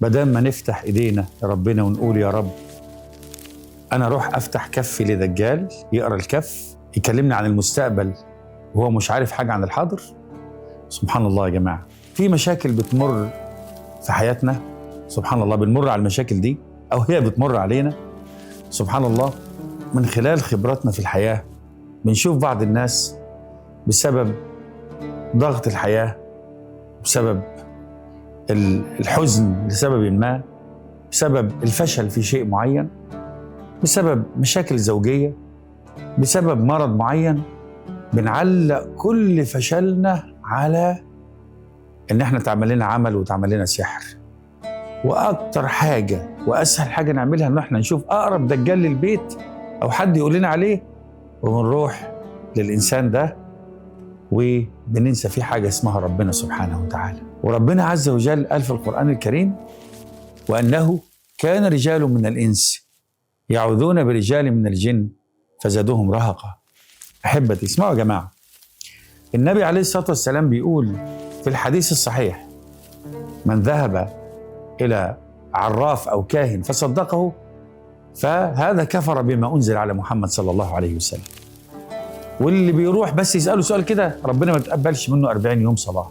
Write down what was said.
بدل ما نفتح ايدينا لربنا ونقول يا رب انا اروح افتح كفي لدجال يقرا الكف يكلمني عن المستقبل وهو مش عارف حاجه عن الحاضر. سبحان الله يا جماعه، في مشاكل بتمر في حياتنا، سبحان الله بنمر على المشاكل دي او هي بتمر علينا. سبحان الله، من خلال خبراتنا في الحياه بنشوف بعض الناس بسبب ضغط الحياه، بسبب الحزن لسبب ما، بسبب الفشل في شيء معين، بسبب مشاكل زوجية، بسبب مرض معين، بنعلق كل فشلنا على ان احنا تعمل لنا عمل وتعمل لنا سحر. واكتر حاجة واسهل حاجة نعملها ان احنا نشوف اقرب دجال للبيت او حد يقول لنا عليه ونروح للانسان ده وبننسى فيه حاجة اسمها ربنا سبحانه وتعالى. وربنا عز وجل قال في القرآن الكريم: وأنه كان رجال من الإنس يعوذون برجال من الجن فزادوهم رهقا. أحبتي اسمعوا يا جماعة، النبي عليه الصلاة والسلام بيقول في الحديث الصحيح: من ذهب إلى عراف أو كاهن فصدقه فهذا كفر بما أنزل على محمد صلى الله عليه وسلم. واللي بيروح بس يسأله سؤال كده ربنا ما تقبلش منه 40 يوم صلاة.